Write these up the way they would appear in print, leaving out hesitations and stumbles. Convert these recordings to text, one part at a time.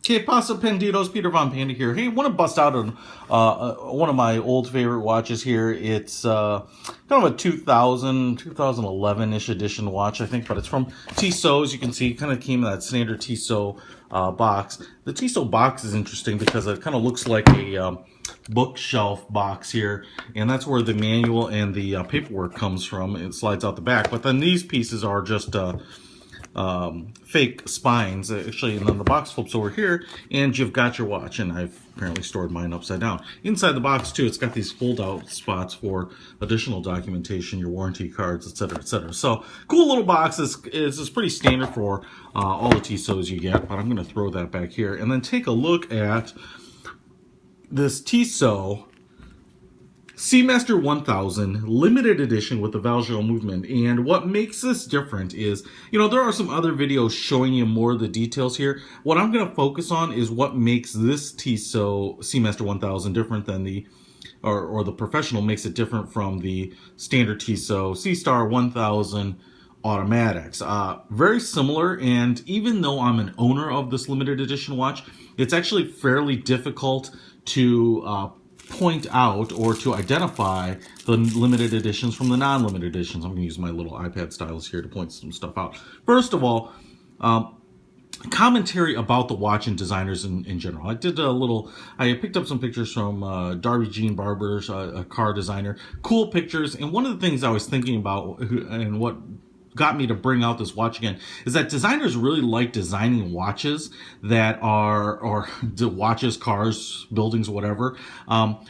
Okay, pasa Panditos, Peter Von Panda here. Hey, I want to bust out on one of my old favorite watches here. It's kind of a 2011-ish edition watch, I think, but it's from Tissot. As you can see, it kind of came in that standard Tissot box. The Tissot box is interesting because it kind of looks like a bookshelf box here, and that's where the manual and the paperwork comes from. It slides out the back, but then these pieces are just fake spines actually, and then the box flips over here and you've got your watch, and I've apparently stored mine upside down. Inside the box too, it's got these fold out spots for additional documentation, your warranty cards, etc., etc. So cool little box. Is pretty standard for all the Tissots you get, but I'm going to throw that back here and then take a look at this Tissot Seastar 1000 limited edition with the Valjoux movement. And what makes this different is, you know, there are some other videos showing you more of the details here. What I'm going to focus on is what makes this Tissot Seastar 1000 different than the, or the professional makes it different from the standard Tissot Seastar 1000 automatics. Very similar, and even though I'm an owner of this limited edition watch, it's actually fairly difficult to point out or to identify the limited editions from the non-limited editions. I'm going to use my little iPad stylus here to point some stuff out. First of all, commentary about the watch and designers in general. I picked up some pictures from Darby Jean Barber's a car designer. Cool pictures, and one of the things I was thinking about and what got me to bring out this watch again is that designers really like designing watches that are, or watches, cars, buildings, whatever,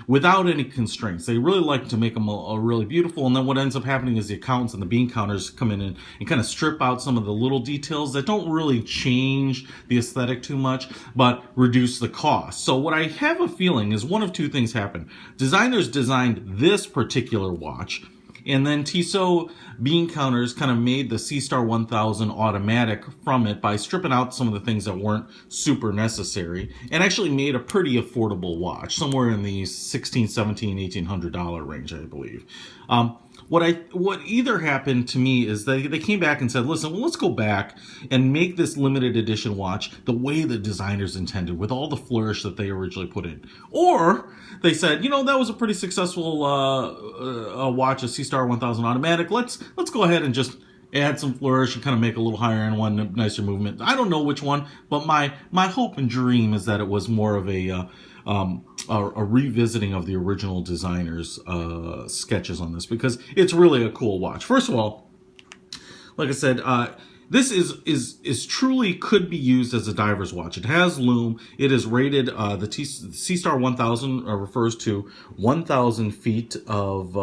without any constraints. They really like to make them a really beautiful, and then what ends up happening is the accountants and the bean counters come in and kind of strip out some of the little details that don't really change the aesthetic too much, but reduce the cost. So what I have a feeling is one of two things happened. Designers designed this particular watch, and then Tissot bean counters kind of made the Seastar 1000 automatic from it by stripping out some of the things that weren't super necessary, and actually made a pretty affordable watch, somewhere in the $16, $17, $1,800 range, I believe. What either happened to me is they came back and said, listen, well, let's go back and make this limited edition watch the way the designers intended, with all the flourish that they originally put in. Or they said, you know, that was a pretty successful watch, a Seastar 1000 automatic. Let's go ahead and just add some flourish and kind of make a little higher end one, nicer movement. I don't know which one, but my hope and dream is that it was more of a revisiting of the original designer's sketches on this, because it's really a cool watch. First of all, like I said, this is truly could be used as a diver's watch. It has lume. It is rated, the Seastar 1000 refers to 1,000 feet of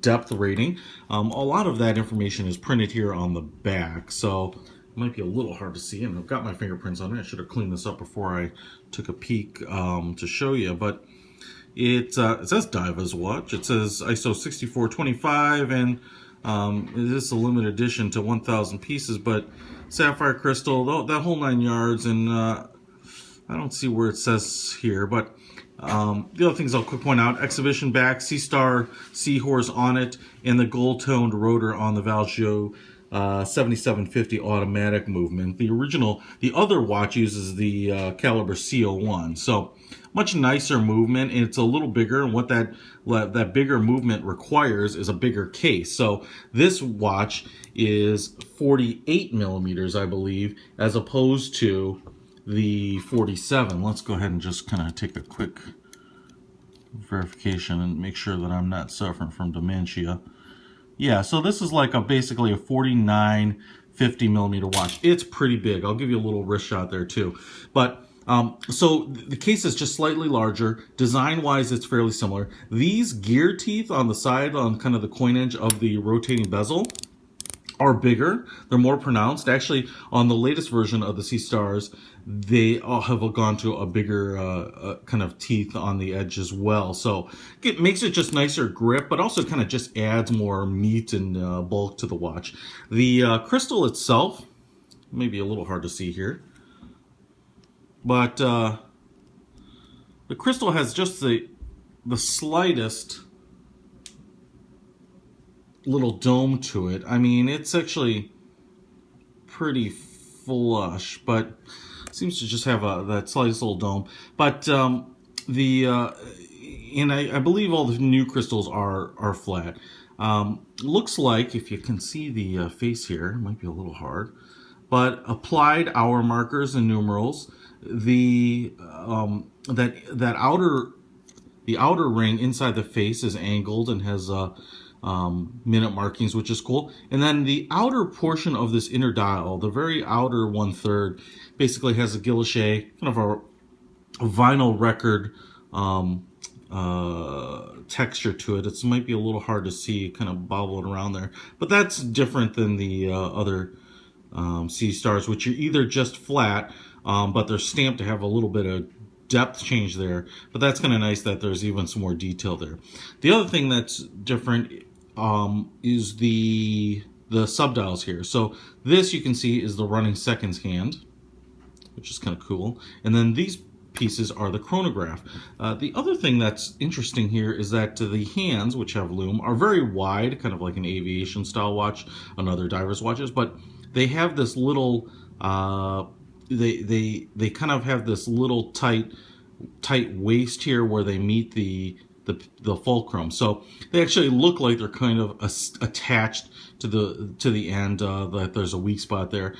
depth rating. A lot of that information is printed here on the back, so it might be a little hard to see, and I've got my fingerprints on it. I should have cleaned this up before I took a peek to show you, but it says Diver's watch. It says ISO 6425, and it is a limited edition to 1,000 pieces, but sapphire crystal, that whole 9 yards, and I don't see where it says here, but the other things I'll quick point out: exhibition back, Seastar seahorse on it, and the gold-toned rotor on the Valjoux 7750 automatic movement. The other watch uses the caliber C01, so much nicer movement, and it's a little bigger, and what that bigger movement requires is a bigger case. So this watch is 48 millimeters, I believe, as opposed to the 47. Let's go ahead and just kind of take a quick verification and make sure that I'm not suffering from dementia. Yeah, so this is like basically a 49, 50 millimeter watch. It's pretty big. I'll give you a little wrist shot there too. But so the case is just slightly larger. Design-wise, it's fairly similar. These gear teeth on the side, on kind of the coin edge of the rotating bezel, are bigger. They're more pronounced. Actually, on the latest version of the Seastars, they all have gone to a bigger kind of teeth on the edge as well. So it makes it just nicer grip, but also kind of just adds more meat and bulk to the watch. The crystal itself may be a little hard to see here, but the crystal has just the slightest little dome to it. I mean, it's actually pretty flush, but Seems to just have that slightest little dome. But and I believe all the new crystals are flat. Looks like, if you can see the face here, it might be a little hard, but applied hour markers and numerals. The that outer ring inside the face is angled and has minute markings, which is cool. And then the outer portion of this inner dial, the very outer 1/3, basically has a guilloche, kind of a vinyl record texture to it. It might be a little hard to see, kind of bobbling around there, but that's different than the other Seastars, which are either just flat, but they're stamped to have a little bit of depth change there. But that's kind of nice that there's even some more detail there. The other thing that's different is the subdials here. So this, you can see, is the running seconds hand, which is kind of cool. And then these pieces are the chronograph. The other thing that's interesting here is that the hands, which have loom, are very wide, kind of like an aviation style watch on other divers' watches, but they have this little they kind of have this little tight waist here where they meet the fulcrum. So they actually look like they're kind of attached to the end. That there's a weak spot there.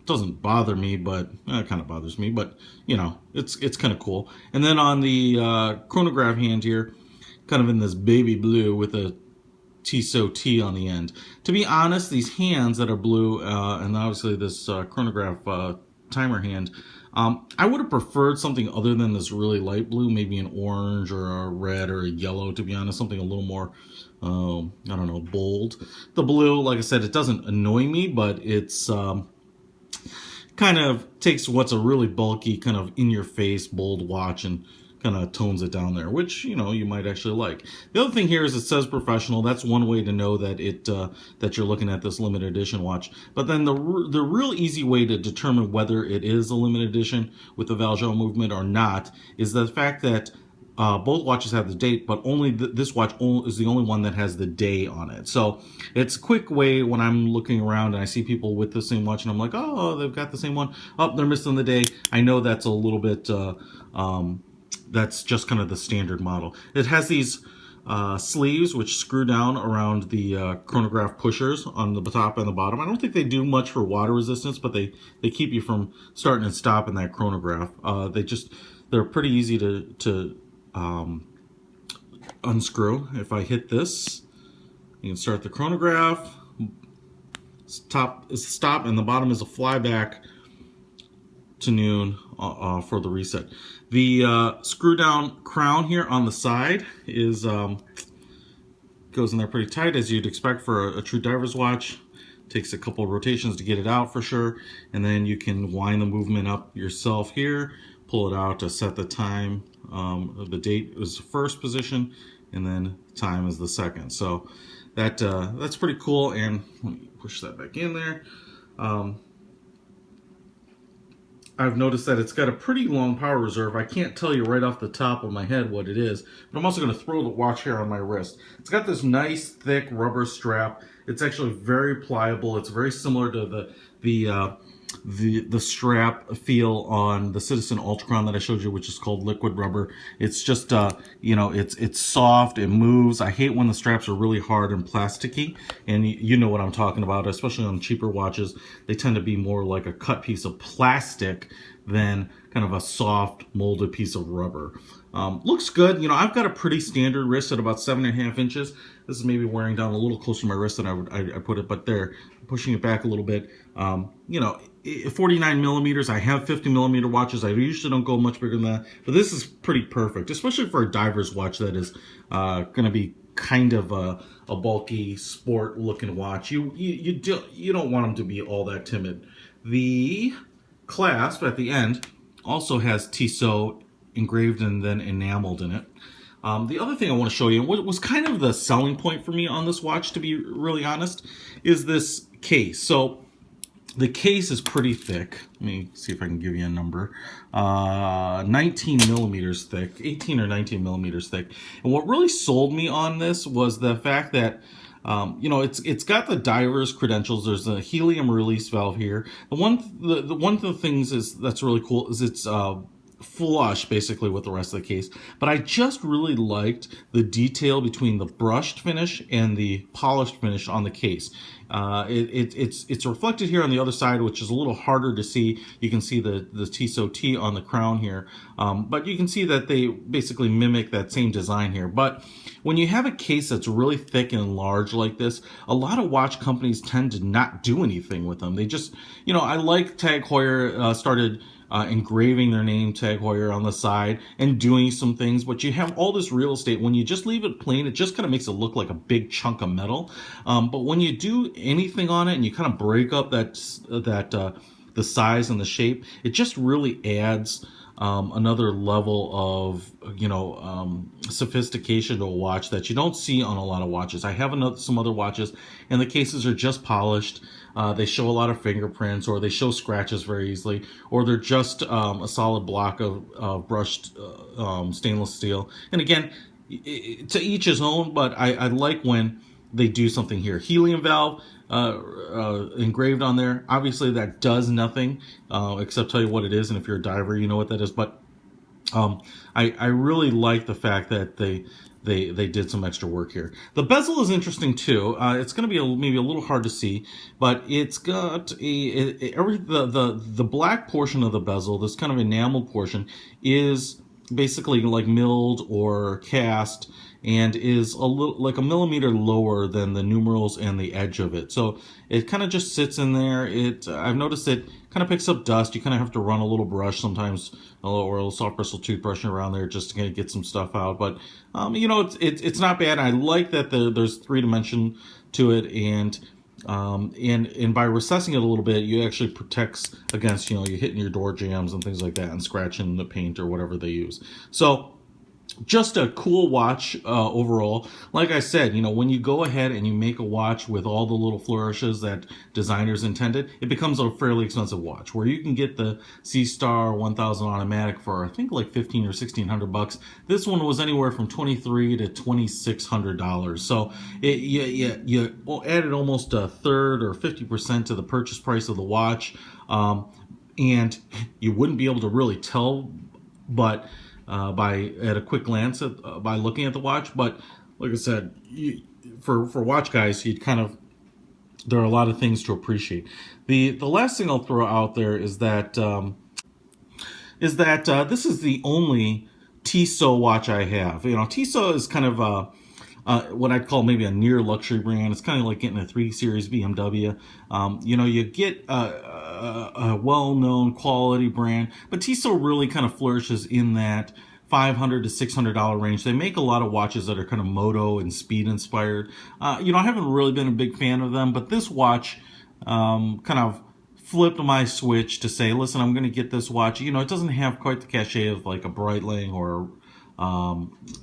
Doesn't bother me, but it kind of bothers me. But you know, it's kind of cool. And then on the chronograph hand here, kind of in this baby blue with a Tissot T on the end. To be honest, these hands that are blue, and obviously this chronograph timer hand, I would have preferred something other than this really light blue, maybe an orange or a red or a yellow, to be honest, something a little more, I don't know, bold. The blue, like I said, it doesn't annoy me, but it's kind of takes what's a really bulky, kind of in-your-face, bold watch and kind of tones it down there, which, you know, you might actually like. The other thing here is it says professional. That's one way to know that that you're looking at this limited edition watch. But then the real easy way to determine whether it is a limited edition with the Valjoux movement or not is the fact that both watches have the date, but only this watch is the only one that has the day on it. So it's a quick way when I'm looking around and I see people with the same watch and I'm like, oh, they've got the same one. Oh, they're missing the day. I know that's a little bit, that's just kind of the standard model. It has these sleeves which screw down around the chronograph pushers on the top and the bottom. I don't think they do much for water resistance, but they keep you from starting and stopping that chronograph. They're pretty easy to unscrew. If I hit this, you can start the chronograph. Top is stop, and the bottom is a flyback to noon for the reset. The screw down crown here on the side is goes in there pretty tight, as you'd expect for a true diver's watch. Takes a couple of rotations to get it out for sure, and then you can wind the movement up yourself here, pull it out to set the time. The date is the first position, and then time is the second. So that's pretty cool. And let me push that back in there. I've noticed that it's got a pretty long power reserve. I can't tell you right off the top of my head what it is, but I'm also going to throw the watch here on my wrist. It's got this nice thick rubber strap. It's actually very pliable. It's very similar to the strap feel on the Citizen Ultracron that I showed you, which is called liquid rubber. It's just you know, it's soft, it moves. I hate when the straps are really hard and plasticky, and you know what I'm talking about, especially on cheaper watches. They tend to be more like a cut piece of plastic than kind of a soft molded piece of rubber. Looks good. You know, I've got a pretty standard wrist at about 7.5 inches. This is maybe wearing down a little closer to my wrist than I put it, but there, pushing it back a little bit. You know, 49 millimeters. I have 50 millimeter watches. I usually don't go much bigger than that, but this is pretty perfect, especially for a diver's watch that is going to be kind of a bulky sport looking watch. You don't want them to be all that timid. The clasp at the end also has Tissot engraved and then enameled in it. The other thing I want to show you, what was kind of the selling point for me on this watch, to be really honest, is this case. So the case is pretty thick. Let me see if I can give you a number. 19 millimeters thick, 18 or 19 millimeters thick. And what really sold me on this was the fact that You know, it's got the diver's credentials. There's a helium release valve here. The one of the things that's really cool is it's flush basically with the rest of the case, but I just really liked the detail between the brushed finish and the polished finish on the case. It's reflected here on the other side, which is a little harder to see. You can see the Tissot T on the crown here, but you can see that they basically mimic that same design here. But when you have a case that's really thick and large like this, a lot of watch companies tend to not do anything with them. They just, you know, I like Tag Heuer started engraving their name, Tag Heuer, on the side and doing some things, but you have all this real estate. When you just leave it plain, it just kind of makes it look like a big chunk of metal. But when you do anything on it and you kind of break up the size and the shape, it just really adds another level of, you know, sophistication to a watch that you don't see on a lot of watches. I have some other watches, and the cases are just polished. They show a lot of fingerprints, or they show scratches very easily, or they're just a solid block of brushed stainless steel. And again, to each his own, but I like when they do something here. Helium valve engraved on there. Obviously that does nothing except tell you what it is, and if you're a diver you know what that is. But I really like the fact that they did some extra work here. The bezel is interesting too. It's going to be maybe a little hard to see, but it's got the black portion of the bezel, this kind of enameled portion, is basically like milled or cast, and is a little like a millimeter lower than the numerals and the edge of it. So it kind of just sits in there. I've noticed it kind of picks up dust. You kind of have to run a little brush sometimes, or a little soft bristle toothbrush around there just to kind of get some stuff out. But you know, it's not bad. I like that there's 3 dimension to it, and by recessing it a little bit, you actually protects against, you know, you hitting your door jambs and things like that, and scratching the paint or whatever they use. So just a cool watch overall. Like I said, you know, when you go ahead and you make a watch with all the little flourishes that designers intended, it becomes a fairly expensive watch. Where you can get the Seastar 1000 automatic for I think like $1,500 or $1,600. This one was anywhere from $2,300 to $2,600. So you added almost a third or 50% to the purchase price of the watch, and you wouldn't be able to really tell, but at a quick glance by looking at the watch. But like I said, for watch guys, you'd kind of, there are a lot of things to appreciate. The last thing I'll throw out there is that this is the only Tissot watch I have. You know, Tissot is kind of what I'd call maybe a near luxury brand. It's kind of like getting a 3 Series BMW. You know, you get a well-known quality brand, but Tissot really kind of flourishes in that $500 to $600 range. They make a lot of watches that are kind of moto and speed inspired. You know, I haven't really been a big fan of them, but this watch kind of flipped my switch to say, listen, I'm going to get this watch. You know, it doesn't have quite the cachet of like a Breitling or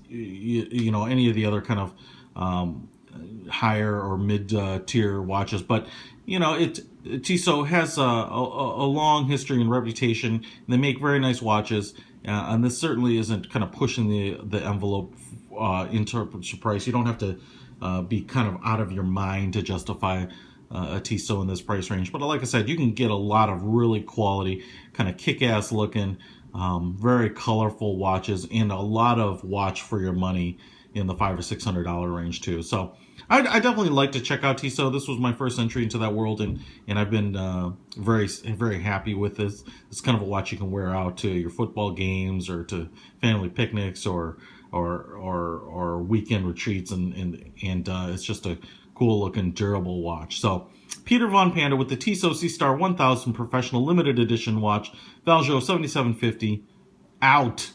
you know, any of the other kind of higher or mid-tier watches, but you know, Tissot has a long history and reputation, and they make very nice watches, and this certainly isn't kind of pushing the envelope in terms of price. You don't have to be kind of out of your mind to justify a Tissot in this price range. But like I said, you can get a lot of really quality, kind of kick-ass looking, very colorful watches, and a lot of watch for your money in the $500 or $600 range too. So I definitely like to check out Tissot. This was my first entry into that world, and I've been very happy with this. It's kind of a watch you can wear out to your football games or to family picnics or weekend retreats, and it's just a cool looking durable watch. So Peter Von Panda with the Tissot Seastar 1000 Professional Limited Edition watch, Valjoux 7750, out.